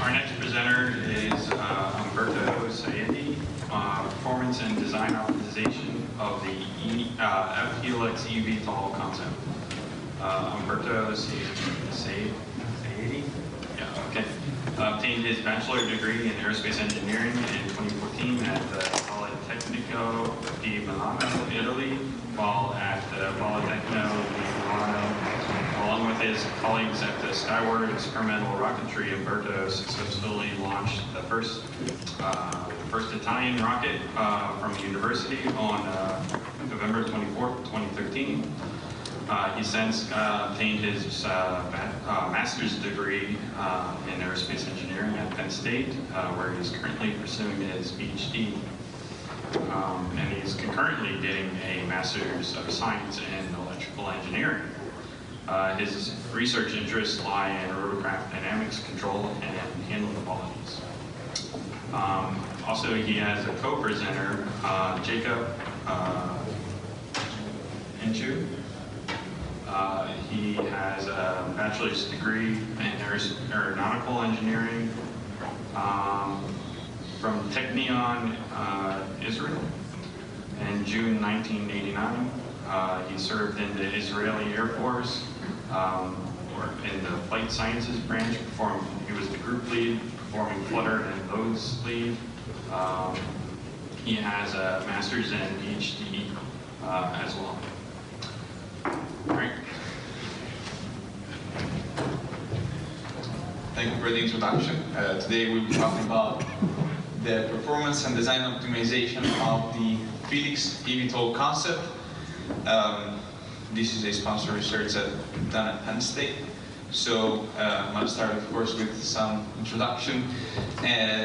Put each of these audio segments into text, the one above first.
Our next presenter is Umberto Saidi, performance and design optimization of the F-Helix eVTOL concept. Umberto Saidi? Yeah, okay. Obtained his bachelor degree in aerospace engineering in 2014 at the Politecnico di Milano, Italy, while at the Politecnico di Milano. Along with his colleagues at the Skyward Experimental Rocketry, Umberto successfully launched the first Italian rocket from the university on November 24, 2013. He since obtained his master's degree in aerospace engineering at Penn State, where he's currently pursuing his PhD. And he's concurrently getting a master's of science in electrical engineering. His research interests lie in rotorcraft dynamics, control, and handling qualities. Also, he has a co-presenter, Jacob Inchu. He has a bachelor's degree in aeronautical engineering from Technion, Israel. In June 1989, he served in the Israeli Air Force, or in the Flight Sciences branch. He was the group lead, performing flutter and nose lead. He has a master's and PhD as well. All right. Thank you for the introduction. Today we'll be talking about the performance and design optimization of the F-Helix eVTOL concept. This is a sponsored research done at Penn State. So I'm going to start, of course, with some introduction.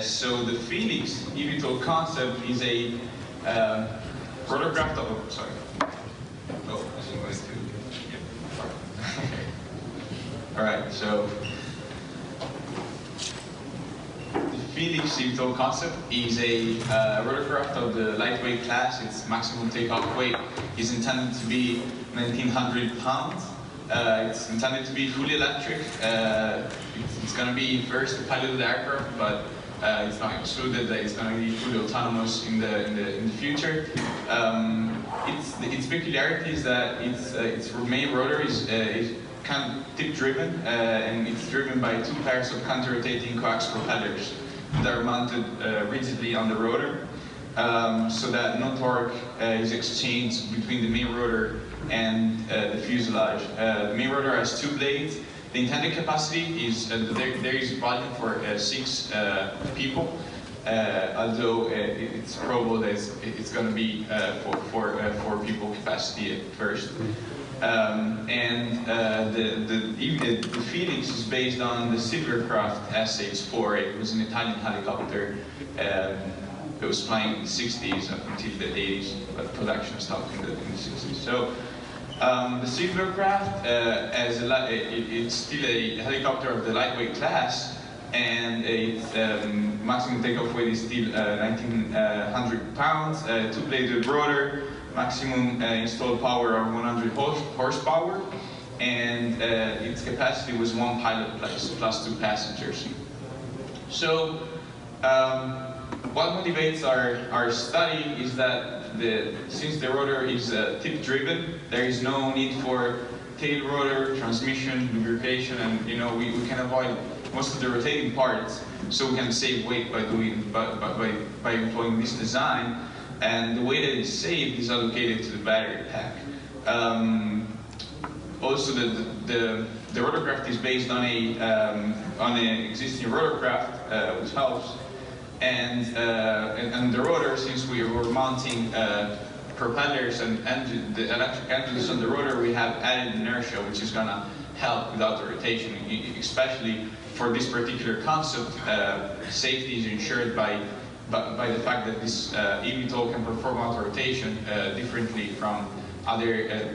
So the F-Helix eVTOL concept is a rotorcraft of, sorry. Oh, this is going to, yeah. All right, so the F-Helix eVTOL concept is a rotorcraft of the lightweight class. Its maximum takeoff weight is intended to be 1,900 pounds. It's intended to be fully electric. It's going to be first a piloted aircraft, but it's not excluded that it's going to be fully autonomous in the future. Its peculiarity is that its main rotor is kind of tip-driven, and it's driven by two pairs of counter-rotating coax propellers that are mounted rigidly on the rotor, so that no torque is exchanged between the main rotor and the fuselage. The main rotor has two blades. The intended capacity is, there is volume for 6 people, although it's probable that it's going to be for 4 people capacity at first. The F-Helix is based on the Silvercraft SH4. It was an Italian helicopter. It was flying in the 60s up until the 80s, but production stopped in the 60s. So the Silvercraft, it's still a helicopter of the lightweight class, and its maximum takeoff weight is still 1,900 pounds, two-bladed rotor, maximum installed power of 100 horsepower, and its capacity was 1 pilot plus 2 passengers. So what motivates our study is that since the rotor is tip-driven, there is no need for tail rotor, transmission, lubrication, and we can avoid most of the rotating parts, so we can save weight by employing this design. And the way that it's saved is allocated to the battery pack. Also, the rotorcraft is based on an existing rotorcraft, which helps. And the rotor, since we were mounting propellers and the electric engines on the rotor, we have added inertia, which is going to help without the rotation. Especially for this particular concept, safety is ensured by the fact that this eVTOL can perform auto rotation differently from the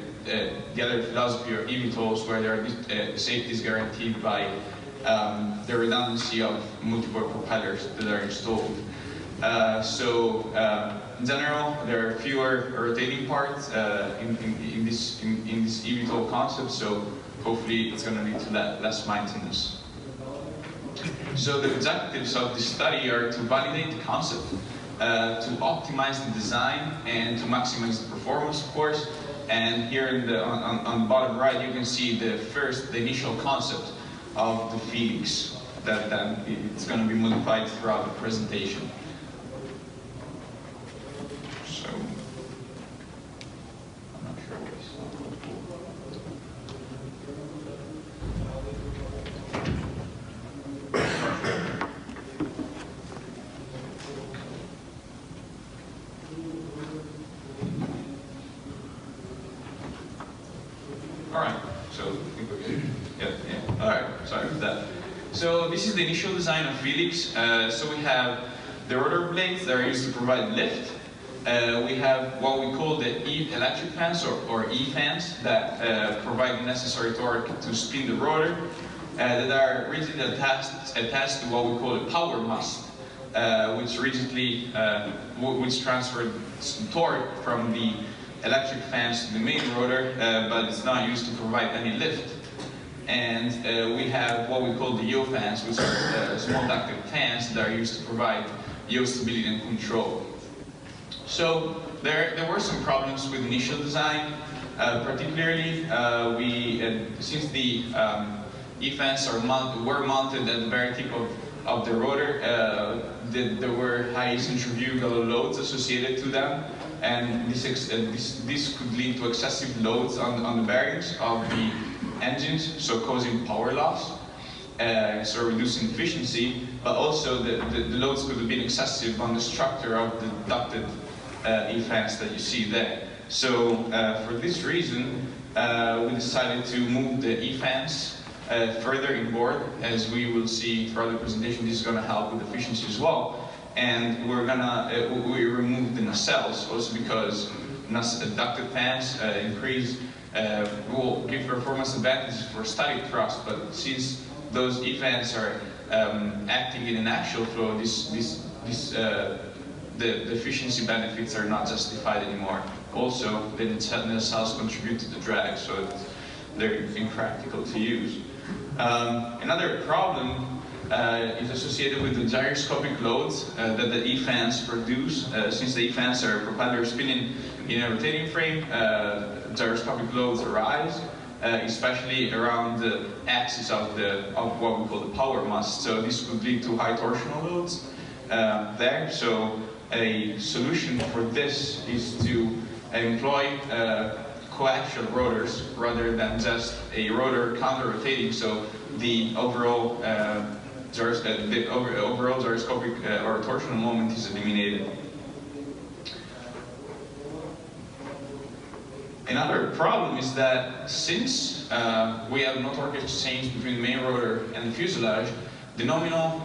other philosophy of eVTOLs, where safety is guaranteed by the redundancy of multiple propellers that are installed. In general, there are fewer rotating parts in this eVTOL concept, so hopefully it's going to lead to less maintenance. So the objectives of this study are to validate the concept, to optimize the design, and to maximize the performance, of course. And here on the bottom right, you can see the initial concept of the F-Helix that it's going to be modified throughout the presentation. So, I'm not sure what this All right, so I think we're good. Yeah. All right, sorry for that. So this is the initial design of F-Helix. So we have the rotor blades that are used to provide lift. We have what we call the electric fans or E-fans that provide the necessary torque to spin the rotor, that are rigidly attached to what we call a power mast, which transfers torque from the electric fans to the main rotor, but it's not used to provide any lift. And we have what we call the yaw fans, which are small ducted fans that are used to provide yaw stability and control. So there were some problems with initial design, particularly since the E-fans were mounted at the very tip of the rotor, there were high centrifugal loads associated to them, and this could lead to excessive loads on the bearings of the engines, so causing power loss, so reducing efficiency, but also the loads could have been excessive on the structure of the ducted E-fans that you see there. So for this reason, we decided to move the E-fans further inboard. As we will see throughout the presentation, this is going to help with efficiency as well. And we removed the nacelles also because ducted fans will give performance advantages for static thrust, but since those E-fans are acting in an actual flow, the efficiency benefits are not justified anymore. Also, the nacelles contribute to the drag, so they're impractical to use. Another problem is associated with the gyroscopic loads that the E-fans produce. Since the E-fans are propeller spinning in a rotating frame, gyroscopic loads arise, especially around the axis of what we call the power mast. So this could lead to high torsional loads there. So a solution for this is to employ coaxial rotors rather than just a rotor counter-rotating. So the overall gyroscopic or torsional moment is eliminated. Another problem is that since we have no torque exchange between the main rotor and the fuselage, the nominal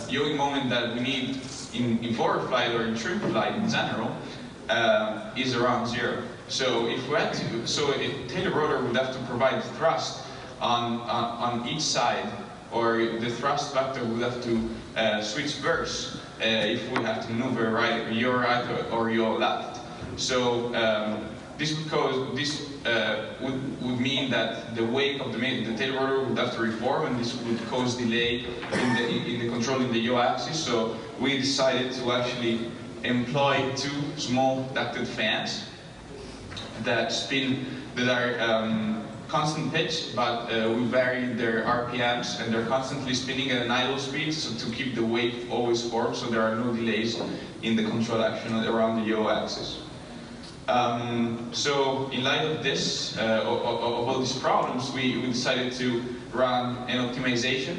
yawing moment that we need in forward flight or in trim flight in general is around 0. So if we had to, a tail rotor would have to provide thrust on each side, or the thrust vector would have to switch verse if we have to maneuver yaw right or yaw left. So this would mean that the wake of the tail rotor would have to reform, and this would cause delay in the controlling the yaw axis. So we decided to actually employ two small ducted fans that are constant pitch, but we vary their RPMs, and they're constantly spinning at an idle speed, so to keep the wake always formed, so there are no delays in the control action around the yaw axis. So in light of this, of all these problems, we decided to run an optimization.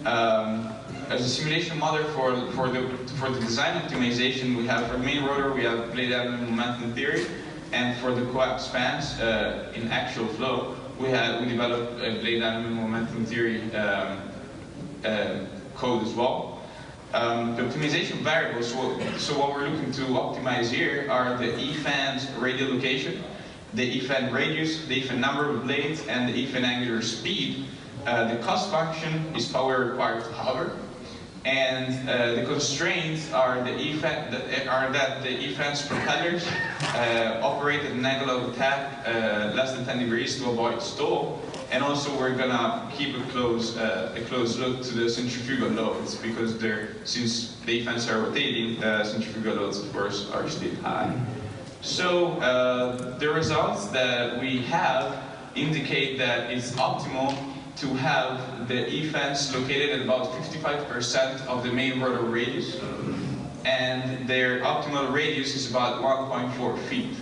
As a simulation model for the design optimization, we have for the main rotor we have blade element momentum theory, and for the coax fans in actual flow we developed a blade element momentum theory code as well. The optimization variables, so what we're looking to optimize here are the E-fan's radial location, the E-fan radius, the E-fan number of blades, and the E-fan angular speed. The cost function is power required to hover, and the constraints are that the E-fan's propellers operate at an angle of attack less than 10 degrees to avoid stall, And also we're gonna keep a close look to the centrifugal loads, because since the fans are rotating, centrifugal loads of course are still high. So the results that we have indicate that it's optimal to have the E-fans located at about 55% of the main rotor radius, and their optimal radius is about 1.4 feet.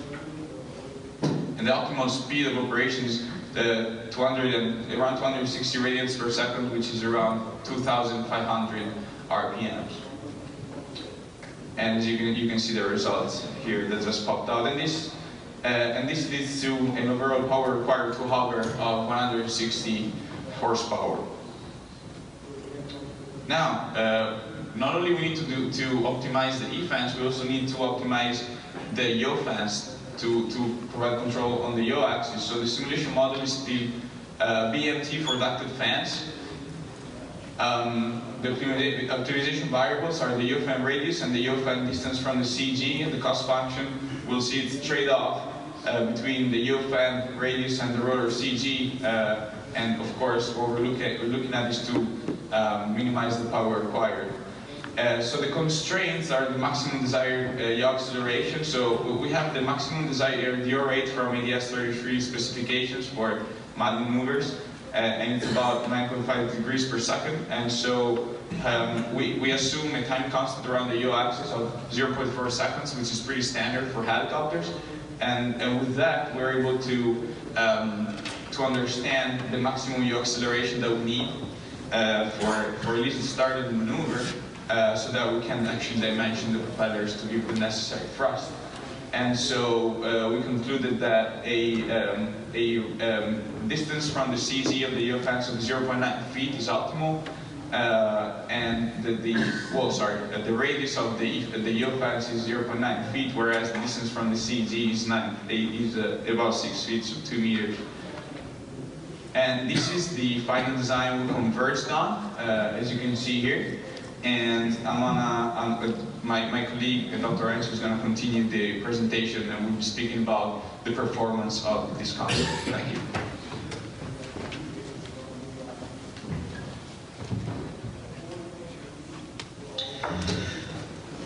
And the optimal speed of operation is around 260 radians per second, which is around 2,500 RPMs. And as you can see the results here that just popped out. And this leads to an overall power required to hover of 160 horsepower. Now, not only we need to optimize the E-fans, we also need to optimize the yaw fans to provide control on the yaw axis. So the simulation model is the BMT for ducted fans. The optimization variables are the yaw fan radius and the yaw fan distance from the CG, and the cost function, we'll see it's trade-off between the yaw fan radius and the rotor CG, and of course what we're looking at is to minimize the power required. So the constraints are the maximum desired yaw acceleration. So we have the maximum desired yaw rate from ADS 33 specifications for mad maneuvers, and it's about 9.5 degrees per second. And so we assume a time constant around the yaw axis of 0.4 seconds, which is pretty standard for helicopters. And with that, we're able to understand the maximum yaw acceleration that we need for at least a started maneuver, so that we can actually dimension the propellers to give the necessary thrust. And so we concluded that a distance from the CZ of the yaw fans of 0.9 feet is optimal, and the radius of the yaw fans is 0.9 feet, whereas the distance from the CZ is about 6 feet, so 2 meters. And this is the final design we converged on, as you can see here. And my colleague, Dr. Enzo, is going to continue the presentation, and we'll be speaking about the performance of this concept. Thank you.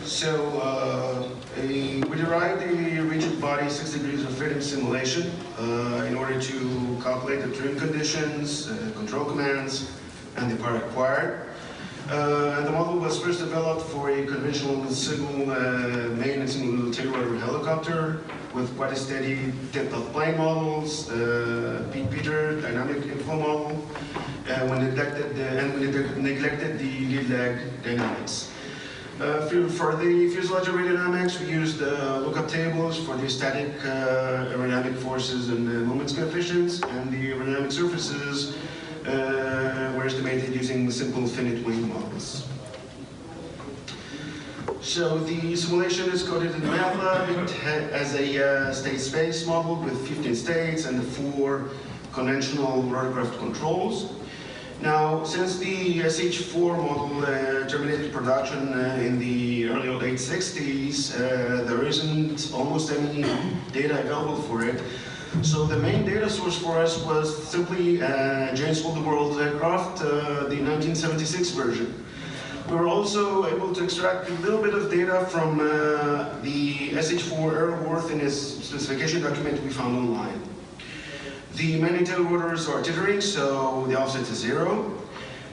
So we derived the rigid body 6 degrees of freedom simulation in order to calculate the trim conditions, control commands, and the power required. And the model was first developed for a conventional single main and single tailrotor helicopter with quite a steady depth of plane models, Pete Peter dynamic inflow model, when neglected the lead lag dynamics. For the fuselage aerodynamics, we used lookup tables for the static aerodynamic forces and moments coefficients, and the aerodynamic surfaces were estimated using simple finite wing models. So the simulation is coded in MATLAB. It has a state space model with 15 states and 4 conventional rotorcraft controls. Now, since the SH4 model terminated production in the early or late 60s, there isn't almost any data available for it. So the main data source for us was simply James World aircraft, the 1976 version. We were also able to extract a little bit of data from the SH4 Airworth in his specification document we found online. The main tail rotors are tethering, so the offset is 0.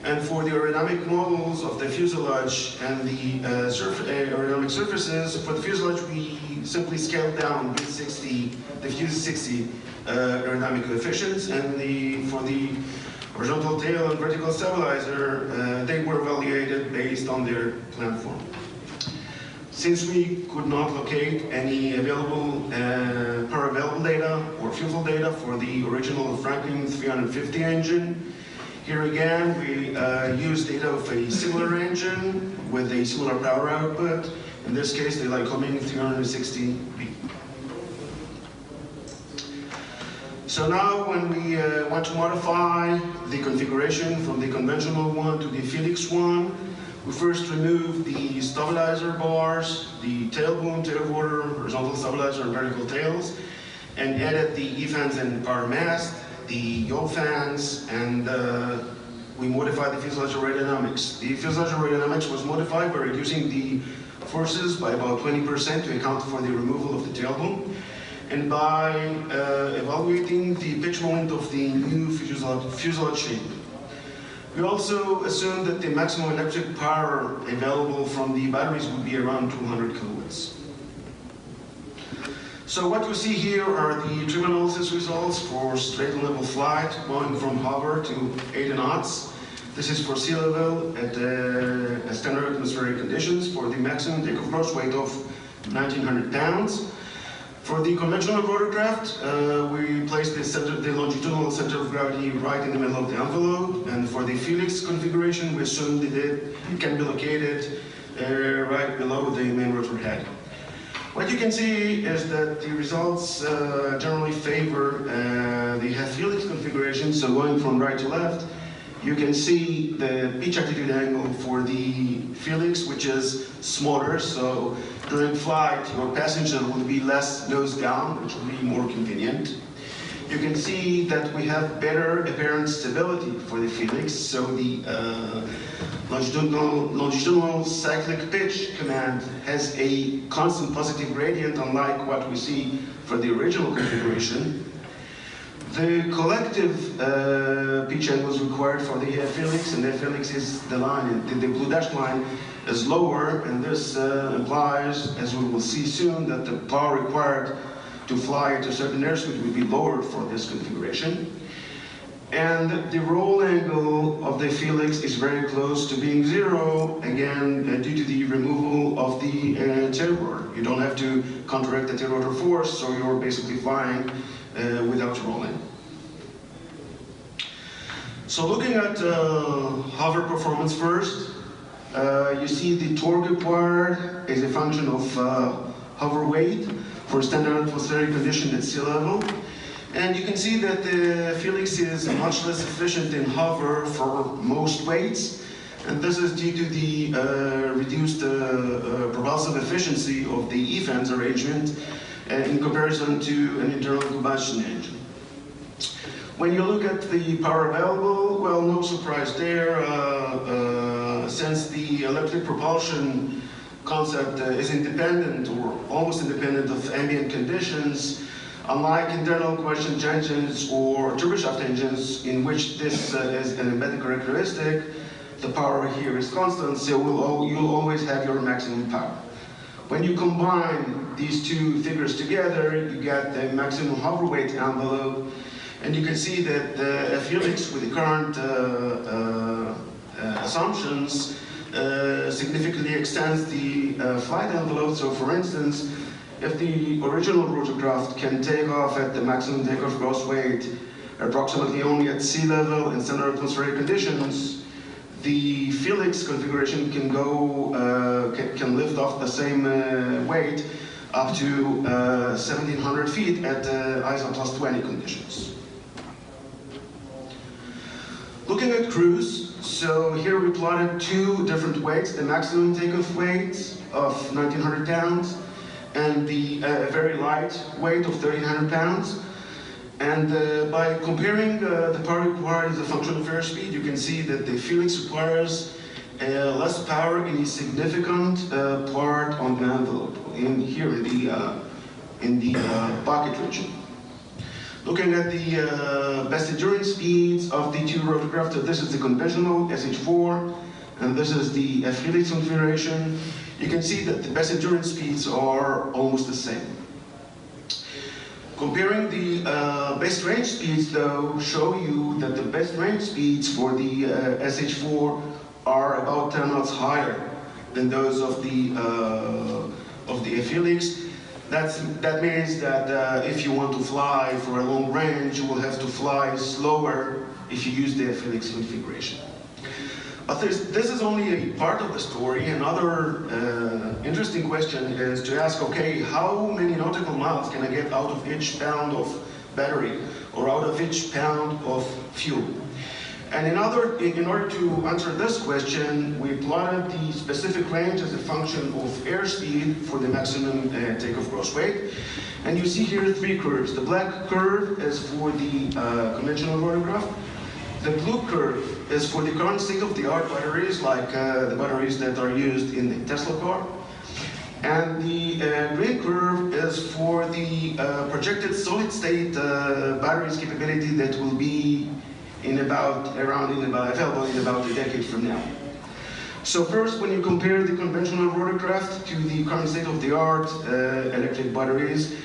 And for the aerodynamic models of the fuselage and the aerodynamic surfaces, for the fuselage we simply scaled down with 60, diffuse 60 aerodynamic coefficients, and for the horizontal tail and vertical stabilizer, they were evaluated based on their platform. Since we could not locate any available power available data or fuel data for the original Franklin 350 engine, here again we used data of a similar engine with a similar power output. In this case, the Lycoming 360B. So now when we want to modify the configuration from the conventional one to the F-Helix one, we first remove the stabilizer bars, the tail boom, tail rotor, horizontal stabilizer, and vertical tails, and added the E-fans and power mast, the yaw fans, and we modified the fuselage aerodynamics. The fuselage aerodynamics was modified by reducing the forces by about 20% to account for the removal of the tailbone, and by evaluating the pitch moment of the new fuselage shape. We also assumed that the maximum electric power available from the batteries would be around 200 kilowatts. So what you see here are the trim analysis results for straight and level flight, going from hover to 80 knots. This is for sea level at standard atmospheric conditions for the maximum takeoff gross weight of 1,900 pounds. For the conventional rotorcraft, we placed the longitudinal center of gravity right in the middle of the envelope, and for the F-Helix configuration, we assumed that it can be located right below the main rotor head. What you can see is that the results generally favor the F-Helix configuration, so going from right to left, you can see the pitch attitude angle for the F-Helix, which is smaller, so during flight your passenger will be less nose down, which will be more convenient. You can see that we have better apparent stability for the F-Helix, so the longitudinal cyclic pitch command has a constant positive gradient, unlike what we see for the original configuration. The collective pitch angles required for the F-Helix, and the F-Helix is the line, the blue dashed line is lower, and this implies, as we will see soon, that the power required to fly at a certain airspeed will be lower for this configuration. And the roll angle of the F-Helix is very close to being zero, again, due to the removal of the tail rotor. You don't have to counteract the tail rotor force, so you're basically flying without rolling. So looking at hover performance first, you see the torque required is a function of hover weight for standard atmospheric condition at sea level. And you can see that the F-Helix is much less efficient in hover for most weights. And this is due to the reduced propulsive efficiency of the E-fans arrangement in comparison to an internal combustion engine. When you look at the power available, well, no surprise there. Since the electric propulsion concept is independent or almost independent of ambient conditions, unlike internal combustion engines or turboshaft engines, in which this is an embedded characteristic, the power here is constant, so you'll always have your maximum power. When you combine these two figures together, you get the maximum hover weight envelope, and you can see that the F-Helix with the current assumptions significantly extends the flight envelope. So for instance, if the original rotorcraft can take off at the maximum takeoff gross weight approximately only at sea level in standard atmospheric conditions, the F-Helix configuration can can lift off the same weight up to 1,700 feet at ISO plus 20 conditions. Looking at cruise, so here we plotted two different weights, the maximum takeoff weight of 1,900 pounds and the very light weight of 1,300 pounds. And by comparing the power required as a function of airspeed, you can see that the F-Helix requires less power in a significant part on the envelope, here in the pocket region. Looking at the best endurance speeds of the two rotorcraft, so this is the conventional SH4, and this is the F-Helix configuration. You can see that the best endurance speeds are almost the same. Comparing the best range speeds, though, show you that the best range speeds for the SH4 are about 10 knots higher than those of the F-Helix. That means that if you want to fly for a long range, you will have to fly slower if you use the F-Helix configuration. But this is only a part of the story. Another interesting question is to ask, okay, how many nautical miles can I get out of each pound of battery or out of each pound of fuel? And in order to answer this question, we plotted the specific range as a function of airspeed for the maximum takeoff gross weight. And you see here three curves. The black curve is for the conventional rotorcraft. The blue curve is for the current state-of-the-art batteries, like the batteries that are used in the Tesla car. And the green curve is for the projected solid-state batteries capability that will be available in about a decade from now. So first, when you compare the conventional rotorcraft to the current state-of-the-art electric batteries,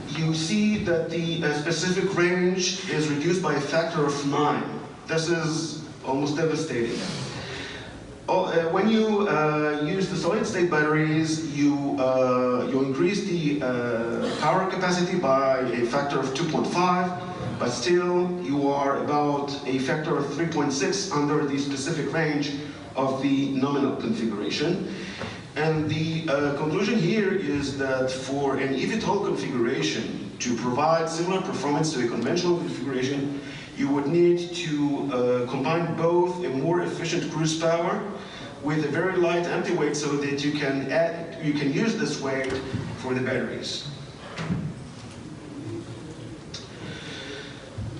you see that the specific range is reduced by a factor of 9. This is almost devastating. When you use the solid-state batteries, you increase the power capacity by a factor of 2.5, but still you are about a factor of 3.6 under the specific range of the nominal configuration. And the conclusion here is that for an eVTOL configuration to provide similar performance to a conventional configuration, you would need to combine both a more efficient cruise power with a very light empty weight so that you can use this weight for the batteries.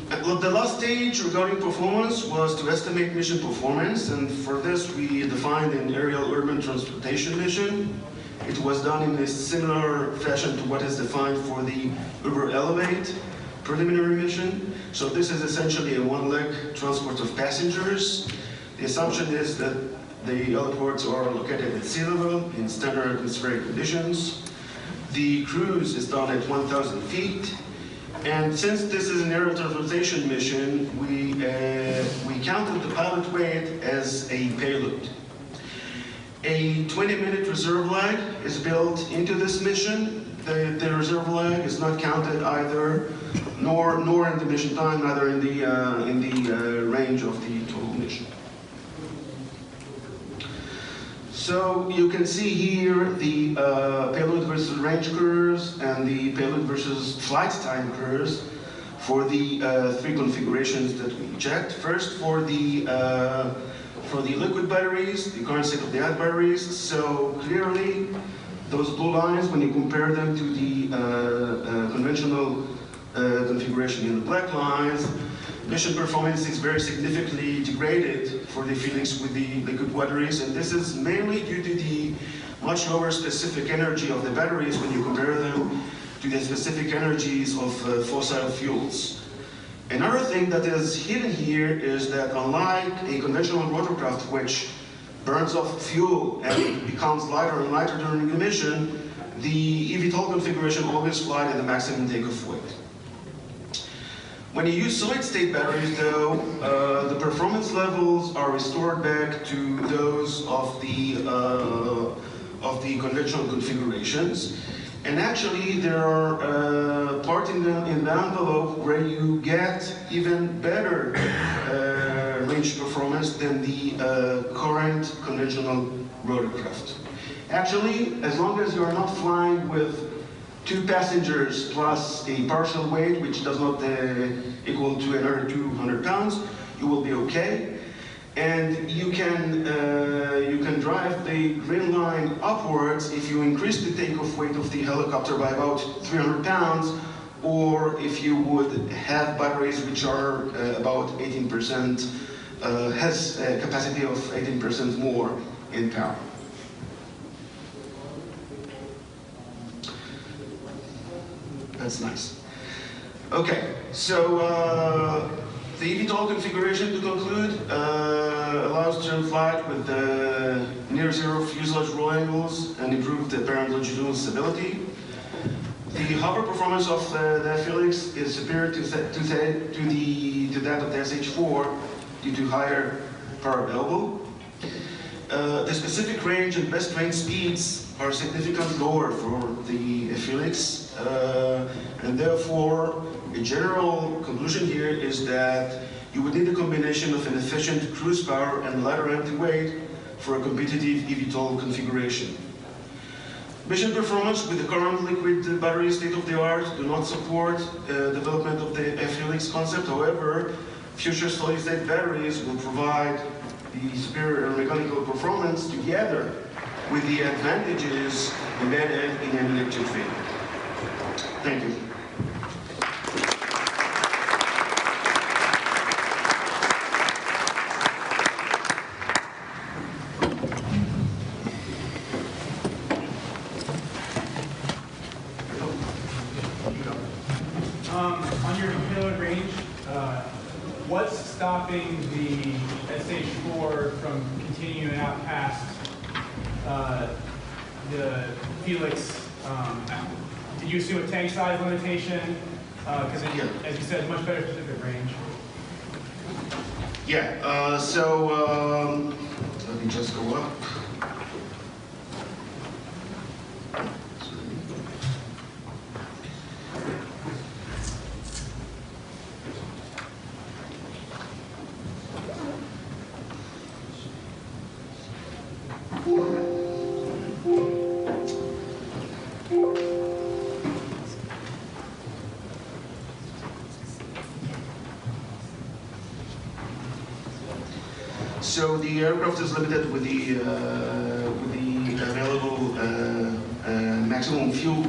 The last stage regarding performance was to estimate mission performance, and for this we defined an aerial urban transportation mission. It was done in a similar fashion to what is defined for the Uber Elevate preliminary mission. So this is essentially a one-leg transport of passengers. The assumption is that the heliports are located at sea level in standard atmospheric conditions. The cruise is done at 1,000 feet. And since this is an aerial transportation mission, we counted the pilot weight as a payload. A 20-minute reserve lag is built into this mission. The reserve lag is not counted either, nor in the mission time, neither in the range of the total mission. So you can see here the payload versus range curves and the payload versus flight time curves for the three configurations that we checked. First, for the liquid batteries, the current state-of-the-art batteries. So clearly, those blue lines, when you compare them to the conventional configuration in the black lines, mission performance is very significantly degraded for the F-Helix with the liquid batteries, and this is mainly due to the much lower specific energy of the batteries when you compare them to the specific energies of fossil fuels. Another thing that is hidden here is that unlike a conventional rotorcraft, which burns off fuel and becomes lighter and lighter during the mission, the eVTOL configuration always flies at the maximum takeoff weight. When you use solid-state batteries, though, the performance levels are restored back to those of the conventional configurations. And actually, there are parts in the envelope where you get even better range performance than the current conventional rotorcraft. Actually, as long as you are not flying with 2 passengers plus a partial weight, which does not equal to another 200 pounds, you will be okay. And you can drive the green line upwards if you increase the takeoff weight of the helicopter by about 300 pounds, or if you would have batteries which are about 18%, has a capacity of 18% more in power. That's nice. Okay, so the eVTOL configuration, to conclude, allows turn flight with near zero fuselage roll angles and improved apparent longitudinal stability. The hover performance of the F-Helix is superior to that of the SH4 due to higher power available. The specific range and best range speeds are significantly lower for the F-Helix, and therefore a general conclusion here is that you would need a combination of an efficient cruise power and lighter empty weight for a competitive eVTOL configuration. Mission performance with the current liquid battery state-of-the-art do not support development of the F-Helix concept. However, future solid-state batteries will provide the superior mechanical performance together with the advantages embedded in an electric field. Thank you. On your payload range, what's stopping the SH4 from continuing out past the F-Helix? Did you assume a tank size limitation? Because as you said, much better specific range. Yeah, let me just go up. So the aircraft is limited with the available maximum fuel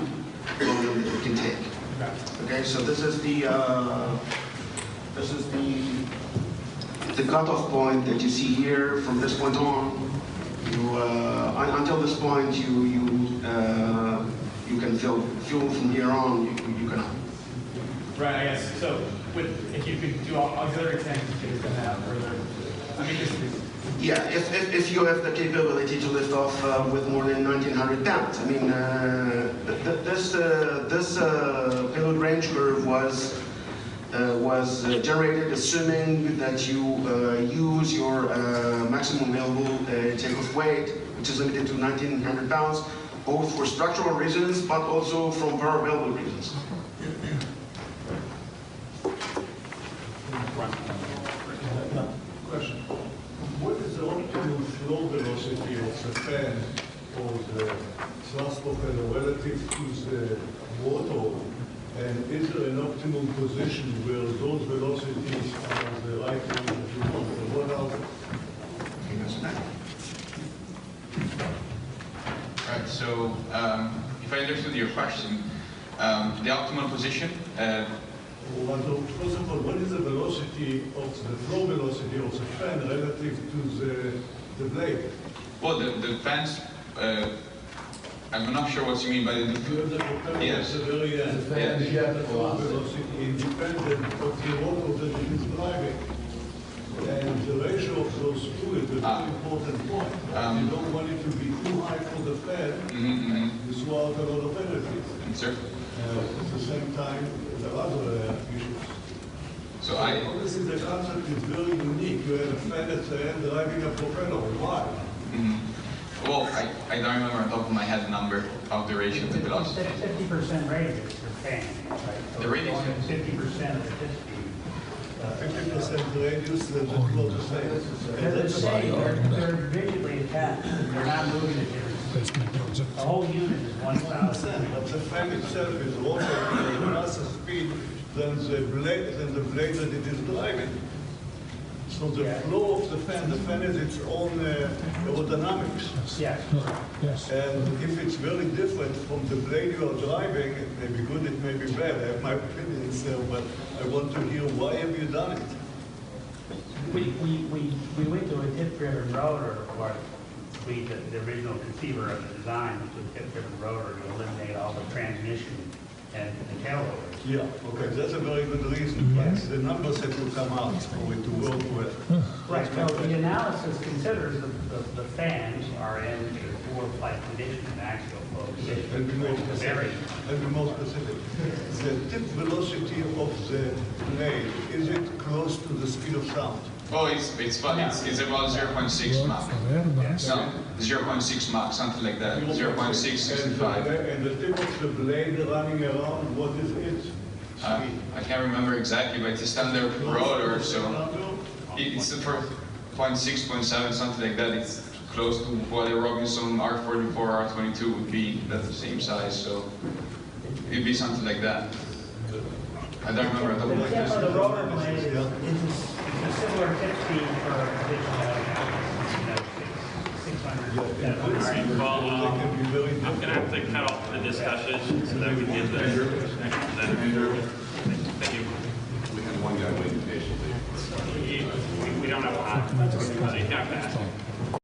volume that it can take. Okay, so this is the cutoff point that you see here. From this point on, until this point, you can fill fuel. From here on, you cannot. Right, I guess. So if you could do auxiliary tanks, you could extend that out further. I mean, yeah, if you have the capability to lift off with more than 1,900 pounds. I mean, this payload range curve was generated assuming that you use your maximum available takeoff weight, which is limited to 1,900 pounds, both for structural reasons, but also from power available reasons. Question. What is the optimal flow velocity of the fan or the thrust propeller relative to the rotor? And is there an optimal position where those velocities are the right range that you want? And what are Right, so if I understood your question, the optimal position, first of all, what is the velocity of the flow velocity of the fan relative to the blade? well, the fans, I'm not sure what you mean by the... You have the propeller Yes. at the very end. Yes. And you have the flow velocity independent of the rotor that it is driving. And the ratio of those two is a very important point. You don't want it to be too high for the fan. You throw out a lot of energy. Sir? At the same time, there are other issues. So Obviously, the concept is very unique. You have a fan at the end driving a propeller. Why? Well, I don't remember on top of my head the number of the ratio of the velocity. 50% radius for fan, right? The radius? 50% of the tip speed. 50% radius, that's the closest thing. Because it's saying they're rigidly attached, they're not moving at different speeds. The whole unit is 1,000. But the fan itself is rotating at a faster speed than the blade that it is driving. So the flow of the fan is its own aerodynamics. Yes. And if it's very different from the blade you are driving, it may be good, it may be bad. I have my opinions there, but I want to hear why have you done it? We went to a tip-driven rotor, or the original conceiver of the design was a tip-driven rotor to eliminate all the transmission and the tail rotor. Yeah, okay, that's a very good reason, but the numbers have to come out for it to work well. Right, so the analysis considers the fans are in a poor flight condition, an axial flow condition. And be more specific. And be more specific. The tip velocity of the blade, is it close to the speed of sound? Oh, it's about 0.6 Mach. No, 0.6 Mach, something like that. 0.665. And the tip of the blade running around, what is its speed? I can't remember exactly, but it's a standard rotor, so it's the first 0.6, 0.7, something like that. It's close to what a Robinson R44, R22 would be. That's the same size, so it'd be something like that. I don't remember. The tip of the rotor blade is a similar tip speed for a traditional, 600. Yeah, All right, well, They can be very I'm going to have to cut off the discussion so that we get the... Thank you. We had one guy waiting patiently. We don't have time. So you got that.